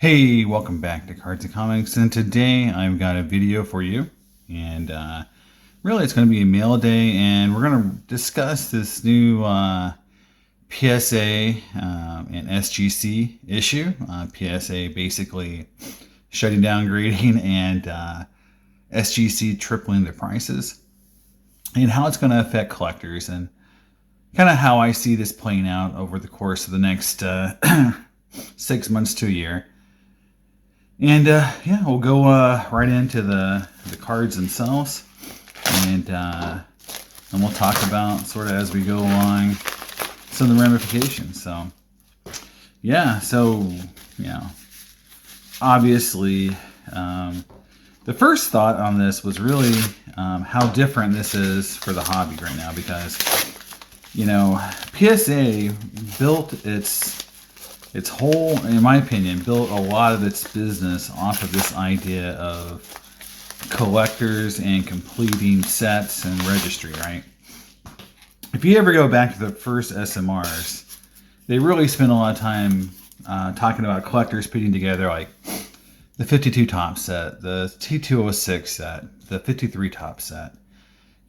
Hey, welcome back to Cards and Comics, and today I've got a video for you, and really it's going to be a mail day, and we're going to discuss this new PSA and SGC issue. PSA basically shutting down grading, and SGC tripling their prices, and how it's going to affect collectors, and kind of how I see this playing out over the course of the next 6 months to a year. And yeah, we'll go right into the cards themselves, and we'll talk about sort of as we go along some of the ramifications. So yeah, obviously the first thought on this was really how different this is for the hobby right now, because PSA built its whole, in my opinion, built a lot of its business off of this idea of collectors and completing sets and registry, right? If you ever go back to the first SMRs, they really spent a lot of time talking about collectors putting together like the 52 top set, the T206 set, the 53 top set,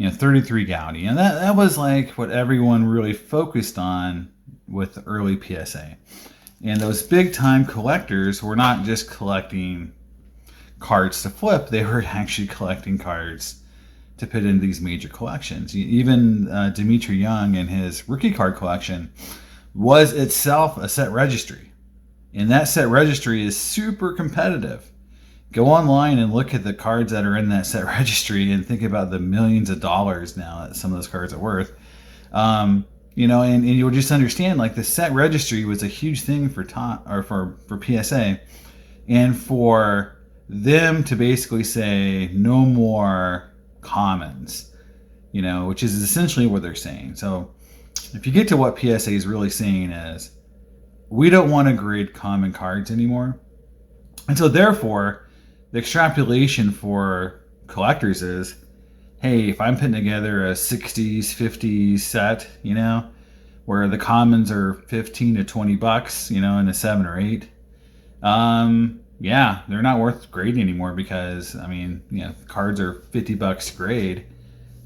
33 Gaudi. And that was like what everyone really focused on with the early PSA. And those big time collectors were not just collecting cards to flip, they were actually collecting cards to put into these major collections. Even Dimitri Young and his rookie card collection was itself a set registry. And that set registry is super competitive. Go online and look at the cards that are in that set registry and think about the millions of dollars now that some of those cards are worth. And you'll just understand, like, the set registry was a huge thing for PSA, and for them to basically say no more commons, which is essentially what they're saying. So if you get to what PSA is really saying is, we don't want to grade common cards anymore. And so therefore, the extrapolation for collectors is, hey, if I'm putting together a 60s, 50s set, where the commons are 15 to 20 bucks, in a 7 or 8, yeah, they're not worth grading anymore, because, cards are 50 bucks to grade.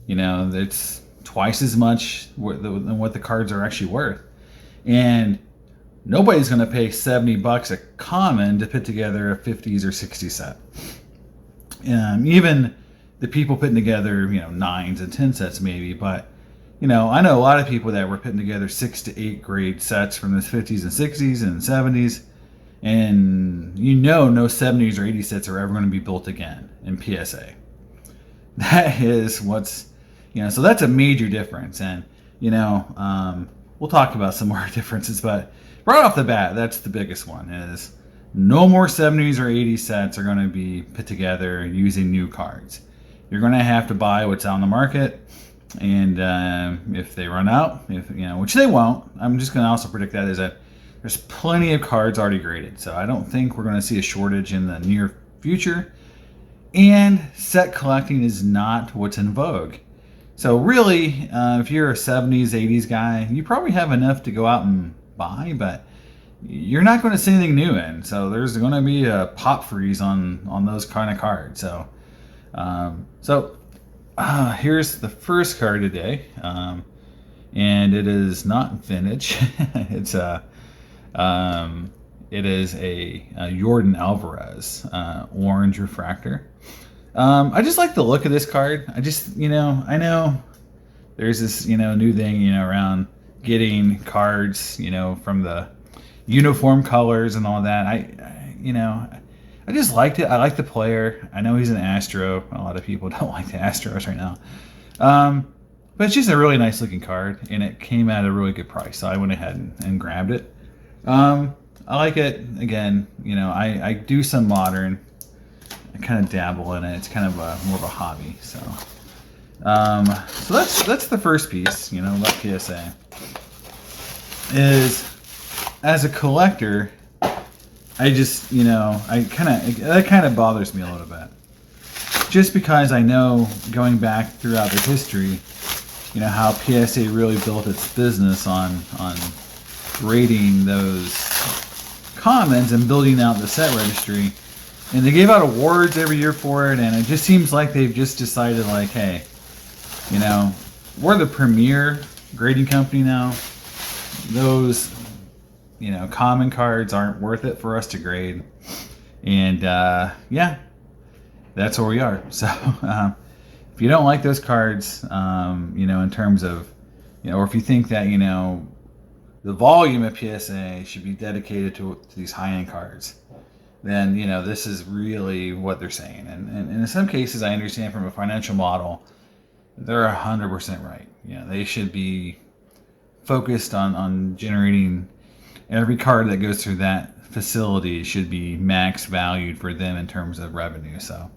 It's twice as much than what the cards are actually worth. And nobody's going to pay 70 bucks a common to put together a 50s or 60s set. Even the people putting together, 9s and 10 sets maybe, but I know a lot of people that were putting together 6 to 8 grade sets from the 50s and 60s and 70s, and no 70s or 80s sets are ever going to be built again in PSA. That is what's, so that's a major difference. And, we'll talk about some more differences, but right off the bat, that's the biggest one, is no more 70s or 80s sets are going to be put together using new cards. You're going to have to buy what's on the market, and if they run out, which they won't, I'm just going to also predict that, is that there's plenty of cards already graded. So I don't think we're going to see a shortage in the near future. And set collecting is not what's in vogue. So really, if you're a 70s, 80s guy, you probably have enough to go out and buy, but you're not going to see anything new in. So there's going to be a pop freeze on those kind of cards. So here's the first card today, and it is not vintage. It is a Jordan Alvarez orange refractor. I just like the look of this card. I just, I know there's this, new thing, around getting cards, from the uniform colors and all that. I just liked it. I like the player. I know he's an Astro. A lot of people don't like the Astros right now. But it's just a really nice looking card, and it came at a really good price. So I went ahead and grabbed it. I like it. Again, I do some modern. I kind of dabble in it. It's kind of more of a hobby. So that's the first piece, about PSA. Is, as a collector, I just, that kind of bothers me a little bit. Just because I know, going back throughout the history, how PSA really built its business on grading those commons and building out the set registry. And they gave out awards every year for it, and it just seems like they've just decided, like, hey, you know, we're the premier grading company now. Those, you know, common cards aren't worth it for us to grade. And yeah, that's where we are. So if you don't like those cards, you know, in terms of, you know, or if you think that, you know, the volume of PSA should be dedicated to these high-end cards, then, you know, this is really what they're saying. And in some cases, I understand from a financial model, they're 100% right. You know, they should be focused on generating every card that goes through that facility should be max valued for them in terms of revenue. So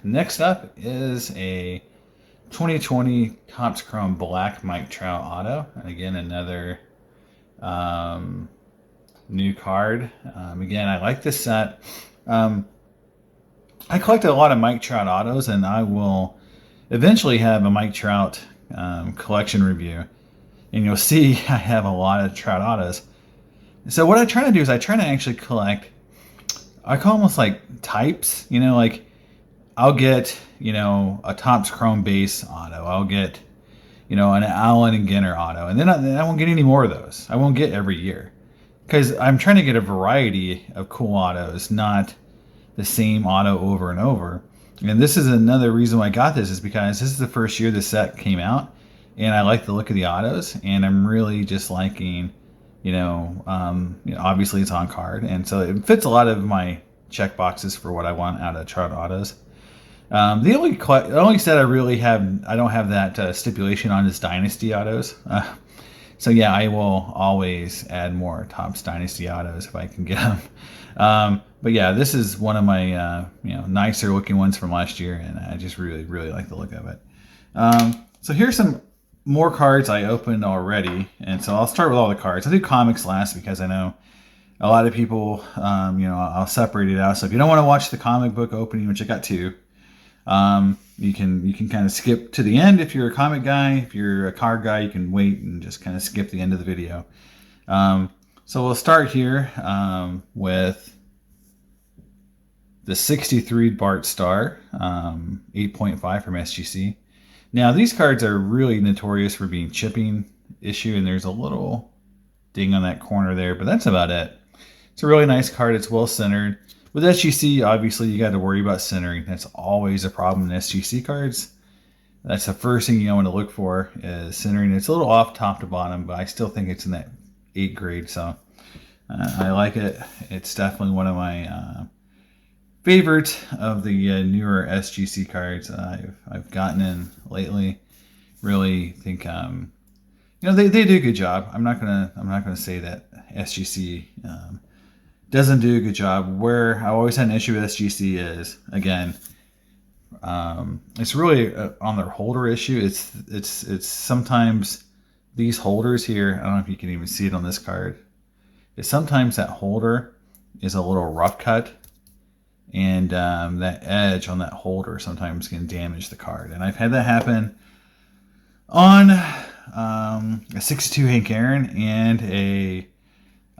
next up is a 2020 Topps Chrome Black Mike Trout Auto. And again, another new card. Again, I like this set. I collected a lot of Mike Trout autos, and I will eventually have a Mike Trout collection review. And you'll see I have a lot of Trout autos. So what I try to do is I try to actually collect, I call almost like types, you know, like I'll get, you know, a Topps Chrome base auto. I'll get, you know, an Allen and Ginner auto. And then I won't get any more of those. I won't get every year. Because I'm trying to get a variety of cool autos, not the same auto over and over. And this is another reason why I got this, is because this is the first year the set came out. And I like the look of the autos. And I'm really just liking, you know, obviously it's on card. And so it fits a lot of my check boxes for what I want out of Trout autos. The only set I really have, I don't have that stipulation on, is Dynasty autos. So yeah, I will always add more Topps Dynasty autos if I can get them. But yeah, this is one of my you know, nicer looking ones from last year, and I just really like the look of it. So here's some more cards I opened already, and so I'll start with all the cards. I'll do comics last because I know a lot of people, you know, I'll separate it out. So if you don't want to watch the comic book opening, which I got two, you can kind of skip to the end if you're a comic guy. If you're a card guy, you can wait and just kind of skip the end of the video. So we'll start here with the 63 Bart Starr, 8.5 from SGC. Now these cards are really notorious for being chipping issue, and there's a little ding on that corner there, but that's about it. It's a really nice card. It's well centered. With SGC, obviously, you got to worry about centering. That's always a problem in SGC cards. That's the first thing you want to look for, is centering. It's a little off top to bottom, but I still think it's in that 8 grade. So I like it. It's definitely one of my favorite of the newer SGC cards I've gotten in lately. Really think you know, they do a good job. I'm not gonna say that SGC doesn't do a good job. Where I always had an issue with SGC is, again, it's really on their holder issue. It's sometimes these holders here, I don't know if you can even see it on this card, is sometimes that holder is a little rough cut, and that edge on that holder sometimes can damage the card. And I've had that happen on a 62 Hank Aaron and a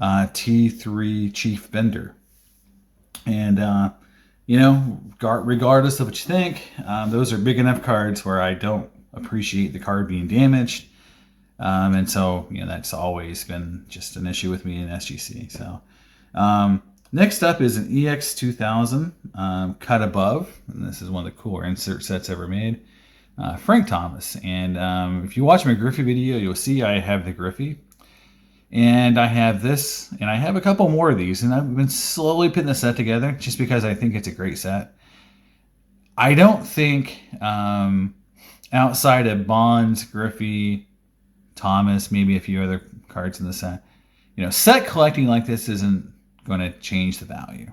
T3 Chief Bender. And you know, regardless of what you think, those are big enough cards where I don't appreciate the card being damaged. And so, you know, that's always been just an issue with me in SGC. So next up is an EX2000 cut above, and this is one of the cooler insert sets ever made. Frank Thomas. And if you watch my Griffey video, you'll see I have the Griffey. And I have this, and I have a couple more of these, and I've been slowly putting the set together just because I think it's a great set. I don't think outside of Bonds, Griffey, Thomas, maybe a few other cards in the set, you know, set collecting like this isn't going to change the value.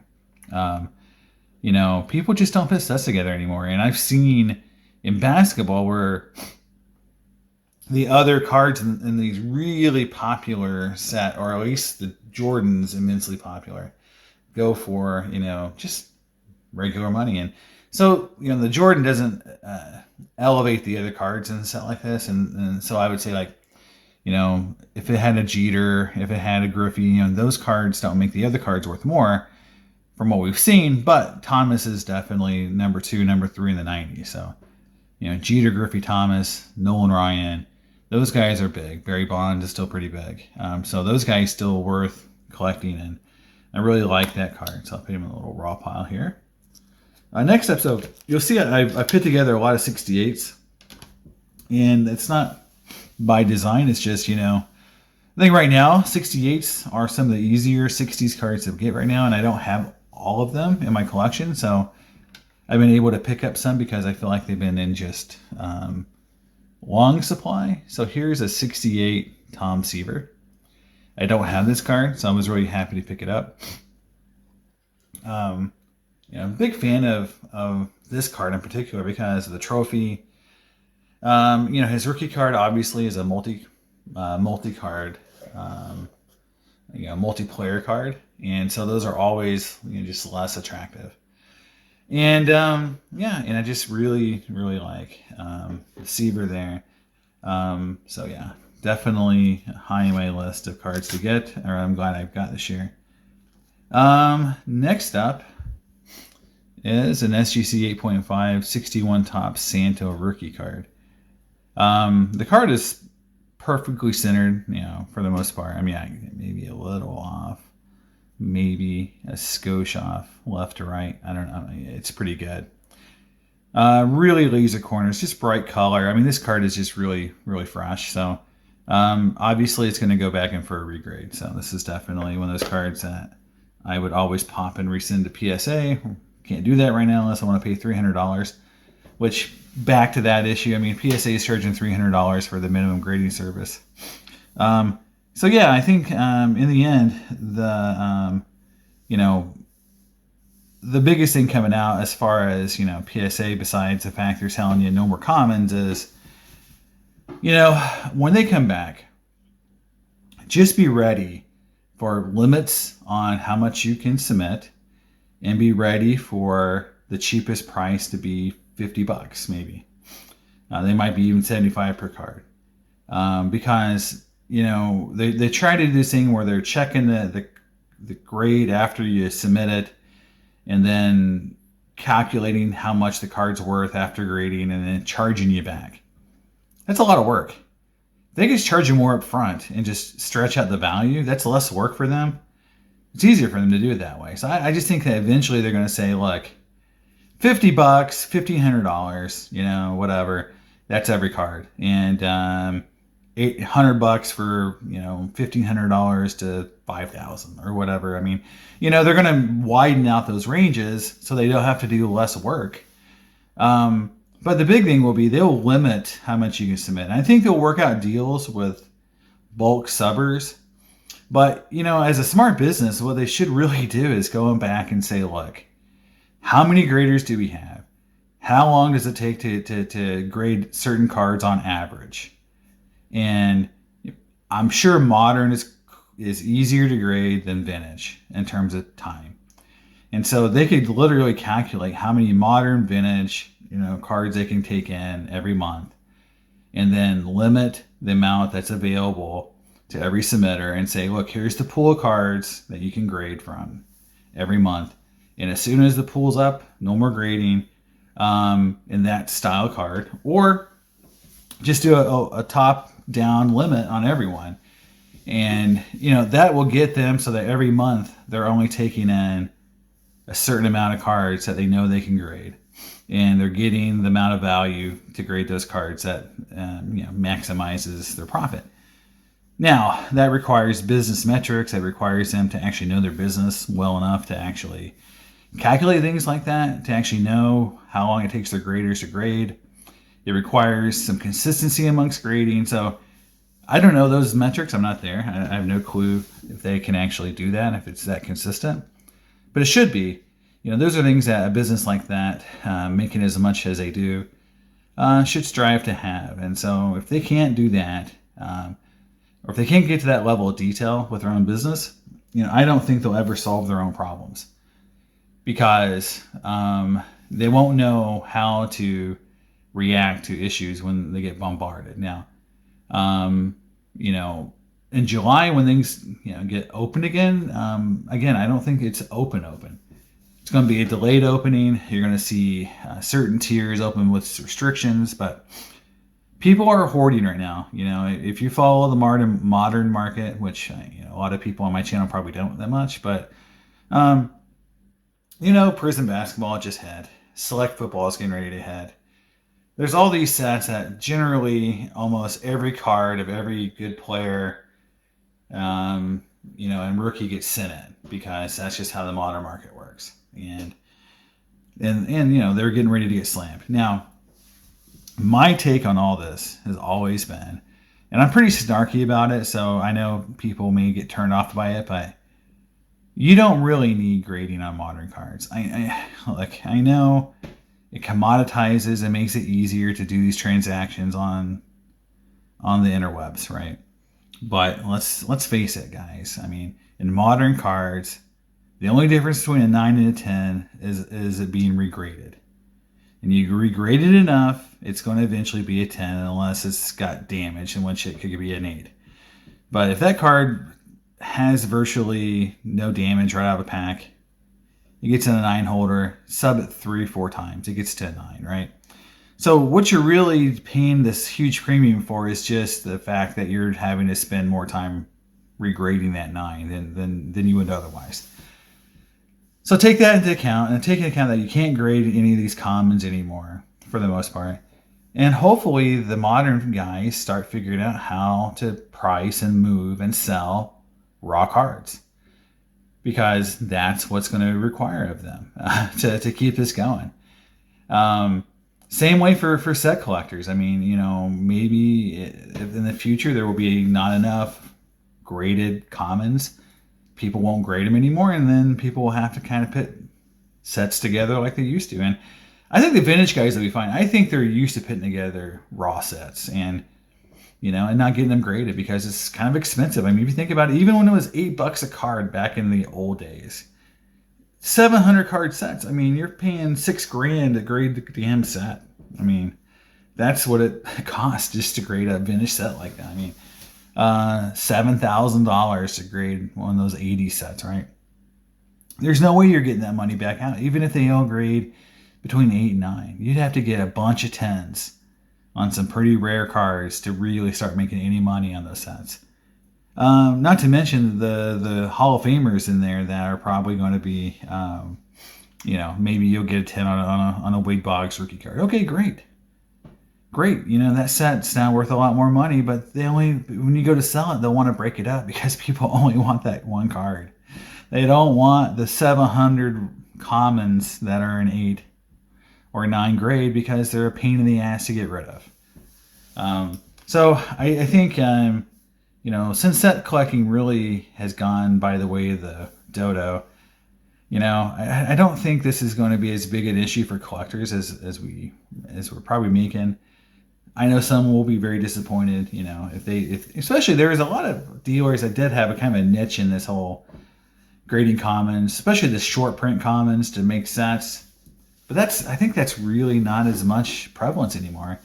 You know, people just don't put sets together anymore. And I've seen in basketball where the other cards in these really popular set, or at least the Jordan's immensely popular, go for, you know, just regular money. And so, you know, the Jordan doesn't elevate the other cards in a set like this. And so I would say, like, if it had a Jeter, if it had a Griffey, those cards don't make the other cards worth more from what we've seen. But Thomas is definitely number 2, number 3 in the 90s. So, Jeter, Griffey, Thomas, Nolan Ryan, those guys are big. Barry Bonds is still pretty big. So those guys still worth collecting, and I really like that card. So I'll put him in a little raw pile here. Next episode, you'll see I put together a lot of 68s, and it's not by design. It's just, I think right now 68s are some of the easier 60s cards to get right now, and I don't have all of them in my collection, so I've been able to pick up some because I feel like they've been in just long supply. So here's a 68 Tom Seaver. I don't have this card, so I was really happy to pick it up. I'm a big fan of this card in particular because of the trophy. His rookie card obviously is a multi-card, multiplayer card, and so those are always just less attractive. And and I just really like the Seaver there. So yeah, definitely high in my list of cards to get, or I'm glad I've got this year. Next up is an SGC 8.5 61 top Santo rookie card. The card is perfectly centered, for the most part. I mean, maybe a little off, maybe a skosh off left to right. I don't know. It's pretty good. Really laser corners, just bright color. I mean, this card is just really fresh. So obviously it's going to go back in for a regrade. So this is definitely one of those cards that I would always pop and resend to PSA. Can't do that right now unless I want to pay $300, which, back to that issue, I mean, PSA is charging $300 for the minimum grading service. So yeah, I think in the end, the biggest thing coming out as far as, PSA, besides the fact they're telling you no more commons, is, when they come back, just be ready for limits on how much you can submit, and be ready for the cheapest price to be $50 maybe. They might be even 75 per card. Because, they try to do this thing where they're checking the grade after you submit it, and then calculating how much the card's worth after grading, and then charging you back. That's a lot of work. If they just charge you more up front and just stretch out the value, that's less work for them. It's easier for them to do it that way. So I just think that eventually they're going to say, look, $50, $1,500, whatever. That's every card. And $800 for, $1,500 to $5,000 or whatever. I mean, they're going to widen out those ranges so they don't have to do less work. But the big thing will be they'll limit how much you can submit. And I think they'll work out deals with bulk subbers. But, as a smart business, what they should really do is go back and say, look, how many graders do we have? How long does it take to grade certain cards on average? And I'm sure modern is easier to grade than vintage in terms of time. And so they could literally calculate how many modern, vintage, cards they can take in every month, and then limit the amount that's available to every submitter and say, look, here's the pool of cards that you can grade from every month. And as soon as the pool's up, no more grading in that style card, or just do a top-down limit on everyone. And, that will get them so that every month they're only taking in a certain amount of cards that they know they can grade. And they're getting the amount of value to grade those cards that, maximizes their profit. Now, that requires business metrics. That requires them to actually know their business well enough to actually calculate things like that, to actually know how long it takes their graders to grade. It requires some consistency amongst grading. So I don't know those metrics. I'm not there. I have no clue if they can actually do that, if it's that consistent. But it should be. Those are things that a business like that, making as much as they do, should strive to have. And so if they can't do that, or if they can't get to that level of detail with their own business, I don't think they'll ever solve their own problems, because they won't know how to react to issues when they get bombarded. Now, in July when things get open again. Again, I don't think it's open. It's going to be a delayed opening. You're going to see certain tiers open with restrictions, but people are hoarding right now. If you follow the modern market, which a lot of people on my channel probably don't that much, but prison basketball just had. Select football is getting ready to head. There's all these sets that generally almost every card of every good player, and rookie gets sent in because that's just how the modern market works. And they're getting ready to get slammed. Now, my take on all this has always been, and I'm pretty snarky about it, so I know people may get turned off by it, but you don't really need grading on modern cards. I know it commoditizes and makes it easier to do these transactions on the interwebs, right? But let's face it, guys. I mean, in modern cards, the only difference between a 9 and a 10 is it being regraded. And you regrade it enough, it's going to eventually be a 10 unless it's got damage, in which it could be an 8. But if that card has virtually no damage right out of the pack, it gets in a 9 holder, sub it 3-4 times, it gets to a 9, right? So what you're really paying this huge premium for is just the fact that you're having to spend more time regrading that 9 than you would otherwise. So take that into account, and take into account that you can't grade any of these commons anymore, for the most part. And hopefully the modern guys start figuring out how to price and move and sell raw cards, because that's what's going to require of them to keep this going. Same way for set collectors. I mean, maybe in the future there will be not enough graded commons. People won't grade them anymore, and then people will have to kind of put sets together like they used to. And I think the vintage guys will be fine. I think they're used to putting together raw sets and not getting them graded because it's kind of expensive. I mean, if you think about it, even when it was $8 a card back in the old days, 700 card sets. I mean, you're paying $6,000 to grade the damn set. I mean, that's what it costs just to grade a vintage set like that. I mean, $7,000 to grade one of those 80 sets, right? There's no way you're getting that money back out, even if they all grade between 8 and 9. You'd have to get a bunch of 10s on some pretty rare cards to really start making any money on those sets. Not to mention the Hall of Famers in there that are probably going to be, maybe you'll get a 10 on a Wade Boggs rookie card. Okay, great. That set's now worth a lot more money, but when you go to sell it, they'll want to break it up because people only want that one card. They don't want the 700 commons that are an 8 or 9 grade because they're a pain in the ass to get rid of. So I think, since set collecting really has gone by the way of the dodo, I don't think this is going to be as big an issue for collectors as we're probably making. I know some will be very disappointed, if especially there is a lot of dealers that did have a kind of a niche in this whole grading commons, especially the short print commons to make sets. But I think that's really not as much prevalence anymore.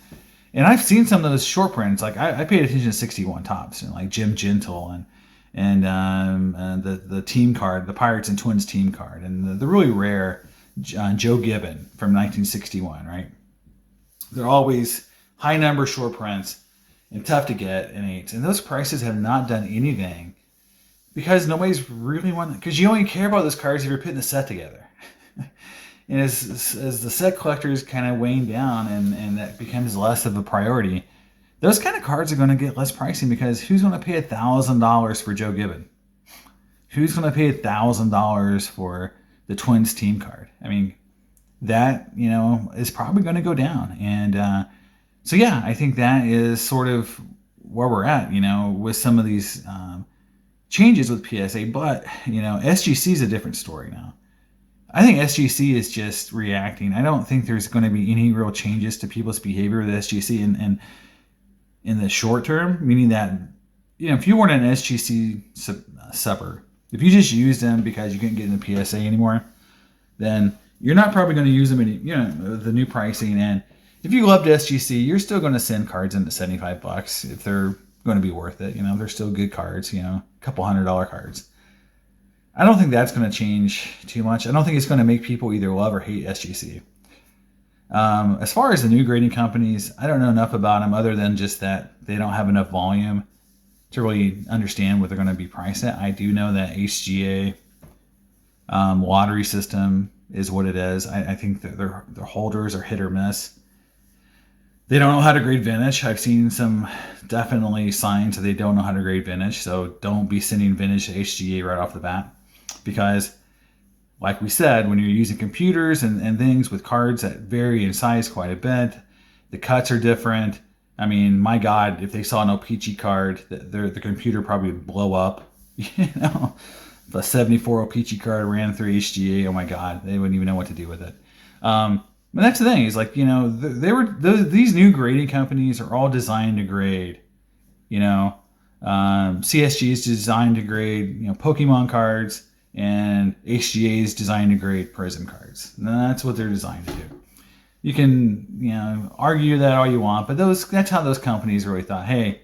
And I've seen some of those short prints. Like I paid attention to 61 tops, like Jim Gentle and the team card, the Pirates and Twins team card, and the really rare Joe Gibbon from 1961. Right? They're always high number short prints and tough to get in 8s, and those prices have not done anything because nobody's really because you only care about those cards if you're putting the set together. And as the set collectors kind of wane down and that becomes less of a priority, those kind of cards are going to get less pricing because who's going to pay $1,000 for Joe Gibbon? Who's going to pay $1,000 for the Twins team card? I mean, that, is probably going to go down. And so, yeah, I think that is sort of where we're at, with some of these changes with PSA. But, SGC is a different story now. I think SGC is just reacting. I don't think there's going to be any real changes to people's behavior with SGC in the short term, meaning that, if you weren't an SGC subber, if you just used them because you couldn't get in the PSA anymore, then you're not probably going to use them in, the new pricing. And if you loved SGC, you're still going to send cards in at $75 if they're going to be worth it. They're still good cards, a couple $100 cards. I don't think that's going to change too much. I don't think it's going to make people either love or hate SGC. As far as the new grading companies, I don't know enough about them other than just that they don't have enough volume to really understand what they're going to be priced at. I do know that HGA lottery system is what it is. I think that their holders are hit or miss. They don't know how to grade vintage. I've seen some definitely signs that they don't know how to grade vintage. So don't be sending vintage to HGA right off the bat. Because, like we said, when you're using computers and things with cards that vary in size quite a bit, the cuts are different. I mean, my God, if they saw an O-Pee-Chee card, the computer probably would blow up. If a 74 O-Pee-Chee card ran through HGA, oh my God, they wouldn't even know what to do with it. But that's the thing, is like, these new grading companies are all designed to grade. CSG is designed to grade, Pokemon cards, and HGA is designed to grade Prism cards. And that's what they're designed to do. You can, argue that all you want, but that's how those companies really thought, hey,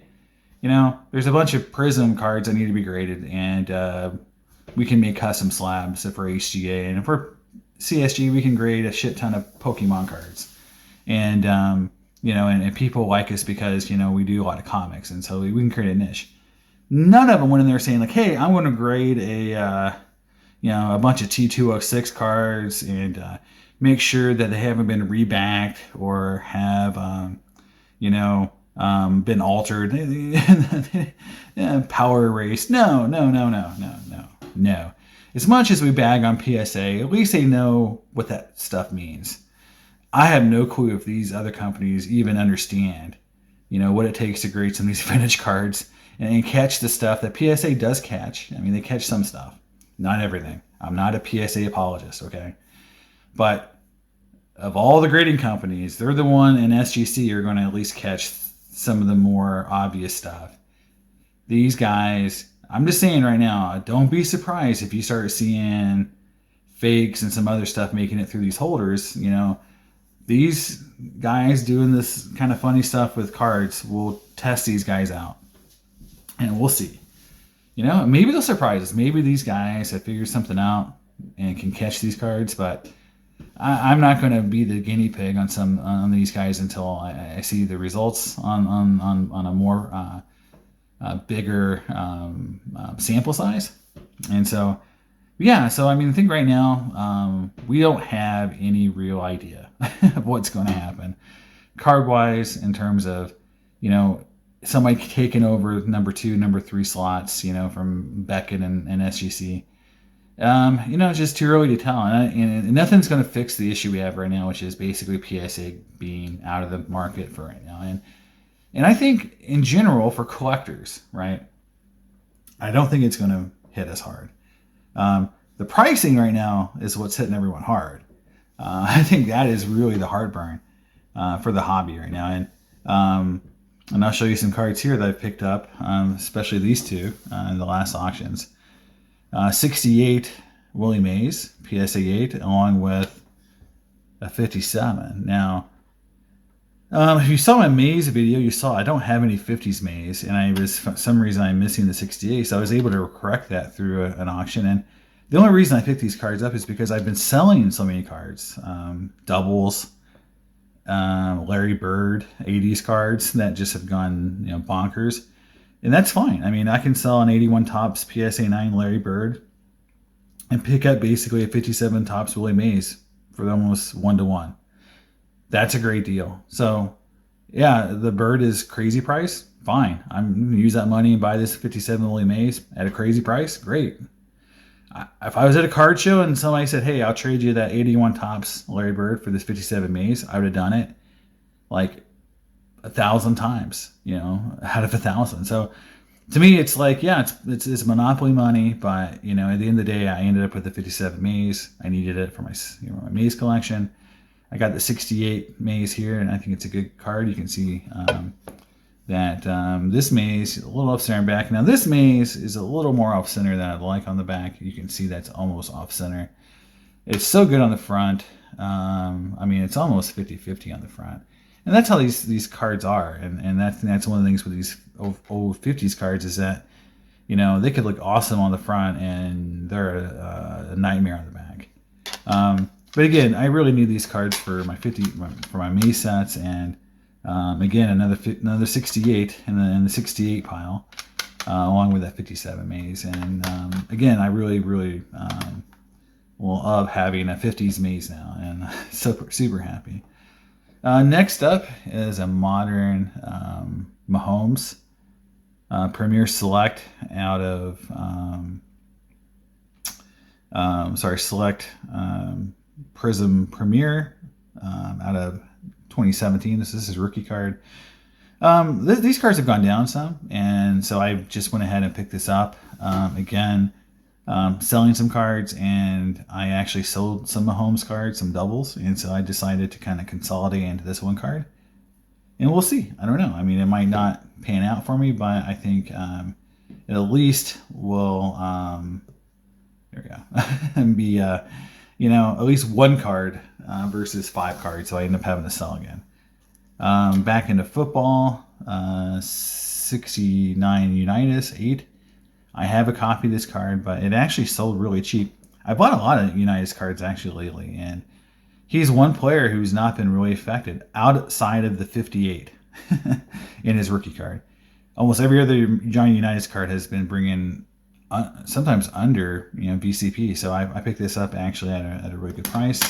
there's a bunch of Prism cards that need to be graded, and we can make custom slabs for HGA, and for CSG, we can grade a shit ton of Pokemon cards. And, and people like us because, we do a lot of comics, and so we can create a niche. None of them went in there saying, like, hey, I'm going to grade a bunch of T206 cards and make sure that they haven't been rebacked or have, been altered, power erased. No. As much as we bag on PSA, at least they know what that stuff means. I have no clue if these other companies even understand, what it takes to grade some of these vintage cards and catch the stuff that PSA does catch. I mean, they catch some stuff, not everything. I'm not a PSA apologist, okay? But of all the grading companies, they're the one in SGC are going to at least catch some of the more obvious stuff. These guys, I'm just saying right now, don't be surprised if you start seeing fakes and some other stuff making it through these holders. These guys doing this kind of funny stuff with cards will test these guys out. And we'll see. Maybe they'll surprise us. Maybe these guys have figured something out and can catch these cards, but I'm not going to be the guinea pig on these guys until I see the results on a more bigger sample size. And so, I think right now we don't have any real idea of what's going to happen card wise in terms of somebody taking over number 2, number 3 slots, from Beckett and SGC. It's just too early to tell. And nothing's going to fix the issue we have right now, which is basically PSA being out of the market for right now. And I think in general for collectors, right, I don't think it's going to hit us hard. The pricing right now is what's hitting everyone hard. I think that is really the heartburn for the hobby right now. And I'll show you some cards here that I picked up, especially these two in the last auctions. 68 Willie Mays, PSA 8, along with a 57. Now, if you saw my Mays video, you saw I don't have any 50s Mays, and for some reason I'm missing the 68, so I was able to correct that through an auction. And the only reason I picked these cards up is because I've been selling so many cards, doubles, Larry Bird 80s cards that just have gone bonkers, and that's fine. I mean, I can sell an 81 Topps PSA 9 Larry Bird and pick up basically a 57 Topps Willie Mays for almost 1-to-1. That's a great deal. So yeah, the Bird is crazy price, fine. I'm going to use that money and buy this 57 Willie Mays at a crazy price. Great. If I was at a card show and somebody said, hey, I'll trade you that 81 Topps Larry Bird for this 57 Mays, I would have done it like 1,000 times, out of 1,000. So to me, it's like, yeah, it's monopoly money, but at the end of the day, I ended up with the 57 Mays. I needed it for my my Mays collection. I got the 68 Mays here, and I think it's a good card. You can see that this Mays is a little off center and back. Now this Mays is a little more off center than I'd like on the back. You can see that's almost off center. It's so good on the front. It's almost 50-50 on the front. And that's how these cards are. And that's one of the things with these old 50s cards is that, you know, they could look awesome on the front and they're a nightmare on the back. But again, I really need these cards for my for my maze sets, and again another 68 in the 68 pile, along with that 57 maze. And again, I really will love having a 50s maze now, and super happy. Next up is a modern Mahomes Premier Select out of Select Prism Premier out of 2017. This is his rookie card. These cards have gone down some, and so I just went ahead and picked this up. Again, selling some cards, and I actually sold some Mahomes cards, some doubles, and so I decided to kind of consolidate into this one card. And we'll see. I don't know. I mean, it might not pan out for me, but I think it at least will there we go and be you know, at least one card versus 5 cards, so I end up having to sell again. Back into football, 69 Unitas 8. I have a copy of this card, but it actually sold really cheap. I bought a lot of Unitas cards actually lately, and he's one player who's not been really affected outside of the 58 in his rookie card. Almost every other Johnny Unitas card has been bringing sometimes under, you know, BCP. So I picked this up actually at a really good price.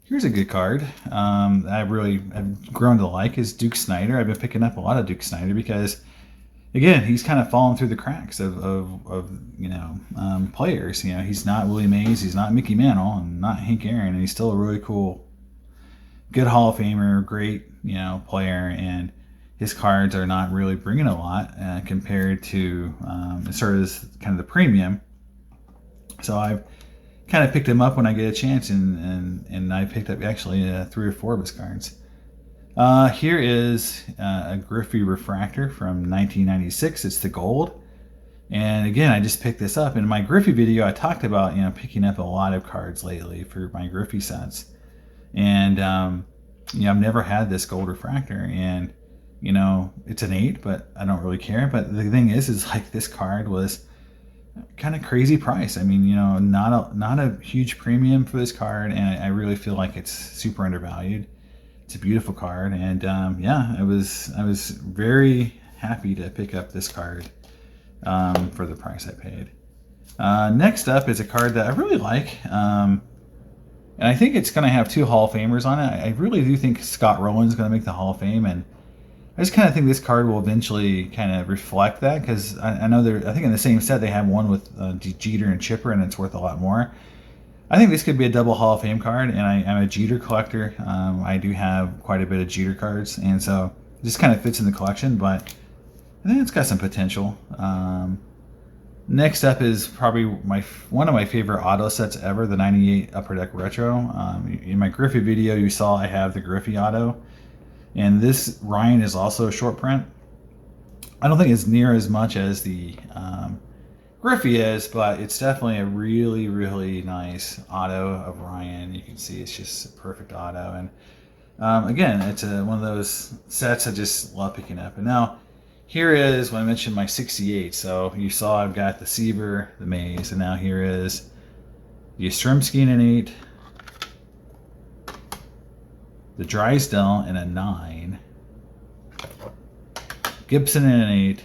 Here's a good card I really have grown to like is Duke Snider. I've been picking up a lot of Duke Snider because, again, he's kind of fallen through the cracks of you know, players. You know, he's not Willie Mays, he's not Mickey Mantle, and not Hank Aaron, and he's still a really cool, good Hall of Famer, great, you know, player. And his cards are not really bringing a lot compared to sort of kind of the premium. So I've kind of picked him up when I get a chance, and I picked up actually 3 or 4 of his cards. Here is a Griffey Refractor from 1996. It's the gold. And again, I just picked this up. In my Griffey video, I talked about, you know, picking up a lot of cards lately for my Griffey sets. And, you know, I've never had this gold refractor. And, you know, it's an 8, but I don't really care. But the thing is like this card was kind of crazy price. I mean, you know, not a huge premium for this card. And I really feel like it's super undervalued. It's a beautiful card, and yeah, I was very happy to pick up this card for the price I paid. Next up is a card that I really like, and I think it's going to have 2 Hall of Famers on it. I really do think Scott Rowland's going to make the Hall of Fame, and I just kind of think this card will eventually kind of reflect that, because I know I think in the same set they have one with Jeter and Chipper, and it's worth a lot more. I think this could be a double Hall of Fame card, and I'm a Jeter collector. I do have quite a bit of Jeter cards, and so it just kind of fits in the collection, but I think it's got some potential. Next up is probably one of my favorite auto sets ever, the 98 Upper Deck Retro. In my Griffey video, you saw I have the Griffey auto, and this Ryan is also a short print. I don't think it's near as much as the Griffey is, but it's definitely a really nice auto of Ryan. You can see it's just a perfect auto, and again, it's one of those sets I just love picking up. And now here is when I mentioned my 68. So you saw I've got the Seaver, the Maze, and now here is the Yastrzemski in an 8, the Drysdale in a 9, Gibson in an 8,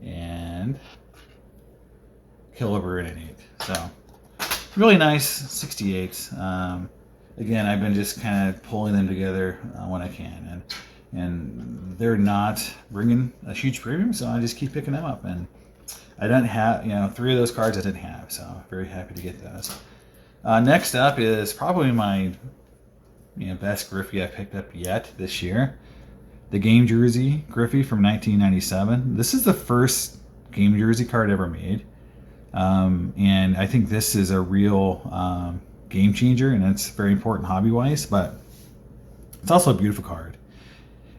and Kilber in an 8. So really nice 68s. Again, I've been just kind of pulling them together when I can, and they're not bringing a huge premium, so I just keep picking them up. And I don't have, you know, 3 of those cards I didn't have, so very happy to get those. Next up is probably my best Griffey I picked up yet this year, the game jersey Griffey from 1997. This is the first game jersey card ever made. And I think this is a real game changer, and it's very important hobby-wise, but it's also a beautiful card.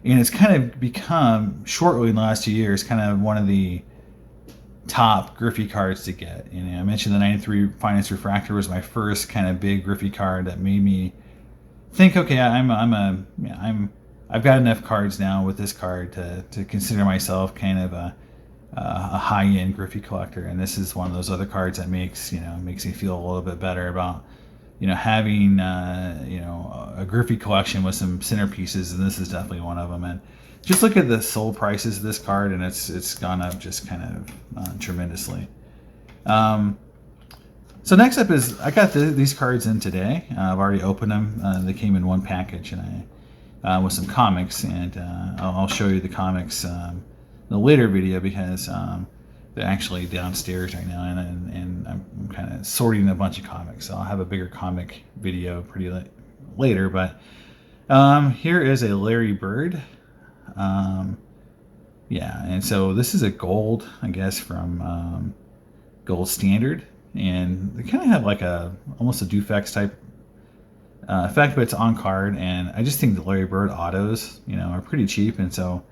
And it's kind of become, shortly in the last 2 years, kind of one of the top Griffey cards to get. I mentioned the 93 Finance Refractor was my first kind of big Griffey card that made me think, okay, I've got enough cards now with this card to consider myself kind of a high-end Griffey collector, and this is one of those other cards that makes me feel a little bit better about having a Griffey collection with some centerpieces, and this is definitely one of them. And just look at the sold prices of this card, and it's gone up just kind of tremendously. So next up is I got these cards in today. I've already opened them. They came in one package, and with some comics, and I'll show you the comics in a later video because they're actually downstairs right now, and I'm kind of sorting a bunch of comics. So I'll have a bigger comic video pretty later. But here is a Larry Bird. Yeah, and so this is a gold, I guess, from Gold Standard, and they kind of have like almost a Dufex type effect, but it's on card. And I just think the Larry Bird autos, are pretty cheap, and so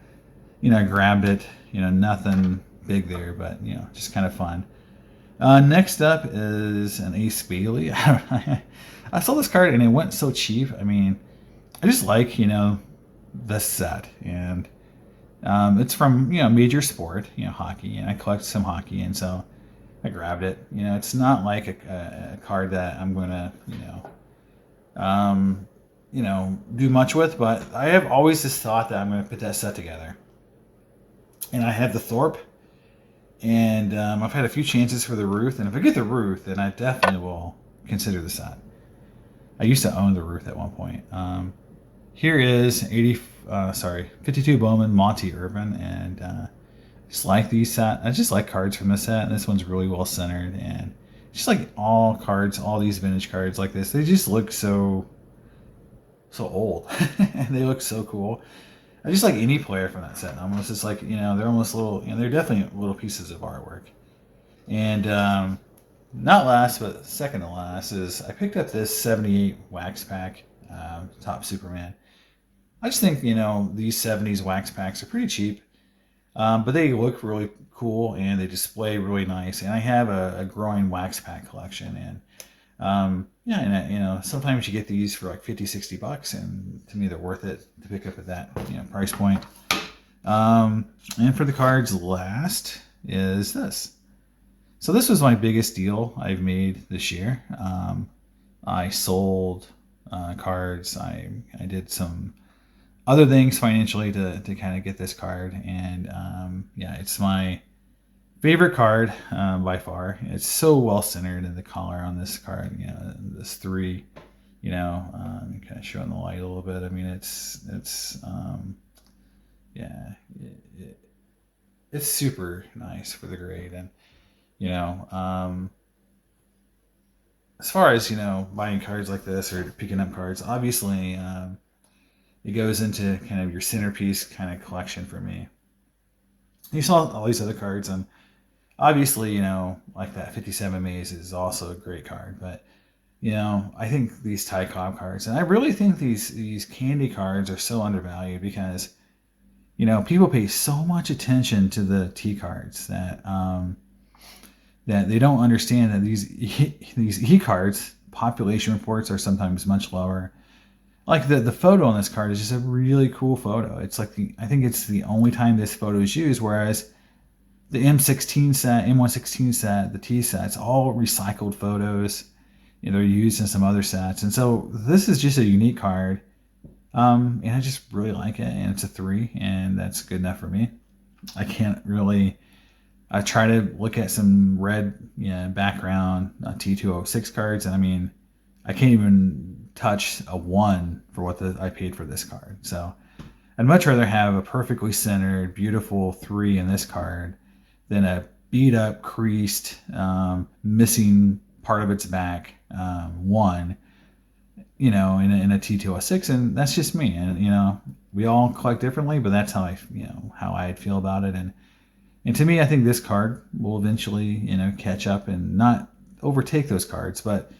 I grabbed it. Nothing big there, but just kind of fun. Next up is an Ace Bailey. I saw this card and it went so cheap. I mean, I just like this set, and it's from major sport, hockey, and I collect some hockey, and so I grabbed it. It's not like a card that I'm gonna do much with, but I have always just thought that I'm gonna put that set together. And I have the Thorpe, and I've had a few chances for the Ruth, and if I get the Ruth, then I definitely will consider the set. I used to own the Ruth at one point. Here is 52 Bowman Monty Urban, and just like these set. I just like cards from this set, and this one's really well centered, and just like all cards, all these vintage cards like this, they just look so old, and they look so cool. I just like any player from that set. Almost just like they're almost little. They're definitely little pieces of artwork. And not last, but second to last is I picked up this '78 wax pack, Top Superman. I just think these '70s wax packs are pretty cheap, but they look really cool and they display really nice. And I have a growing wax pack collection, and sometimes you get these for like $50-$60, and to me they're worth it to pick up at that price point. And for the cards, last is this. So this was my biggest deal I've made this year. I sold cards. I did some other things financially to kind of get this card, and it's my favorite card by far. It's so well centered in the color on this card. This 3. Kind of showing the light a little bit. I mean, it's super nice for the grade. And as far as buying cards like this or picking up cards, obviously it goes into kind of your centerpiece kind of collection for me. You saw all these other cards, and obviously, like that 57 Maze is also a great card, but I think these Ty Cobb cards, and I really think these candy cards are so undervalued because people pay so much attention to the T cards that they don't understand that these E cards population reports are sometimes much lower. Like the photo on this card is just a really cool photo. It's like I think it's the only time this photo is used, whereas the M16 set, M116 set, the T sets, all recycled photos. They're used in some other sets. And so this is just a unique card. And I just really like it. And it's a 3, and that's good enough for me. I can't really... I try to look at some red background T206 cards, and I mean, I can't even touch a 1 for what I paid for this card. So I'd much rather have a perfectly centered, beautiful 3 in this card than a beat up, creased, missing part of its back 1, in a T206, and that's just me. And we all collect differently, but that's how I feel about it. And to me, I think this card will eventually catch up and not overtake those cards, but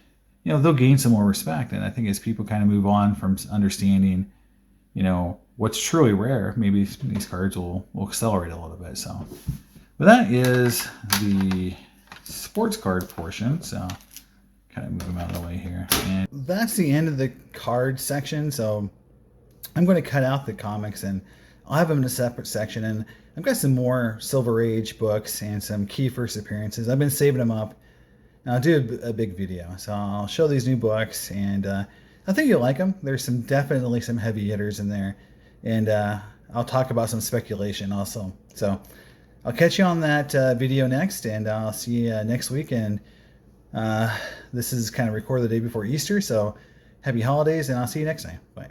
they'll gain some more respect. And I think as people kind of move on from understanding what's truly rare, maybe these cards will accelerate a little bit. So. But that is the sports card portion. So kind of move them out of the way here. And that's the end of the card section. So I'm going to cut out the comics and I'll have them in a separate section. And I've got some more Silver Age books and some key first appearances. I've been saving them up. And I'll do a big video. So I'll show these new books, and I think you'll like them. There's definitely some heavy hitters in there. And I'll talk about some speculation also. So I'll catch you on that video next, and I'll see you next week. And this is kind of recorded the day before Easter, so happy holidays, and I'll see you next time. Bye.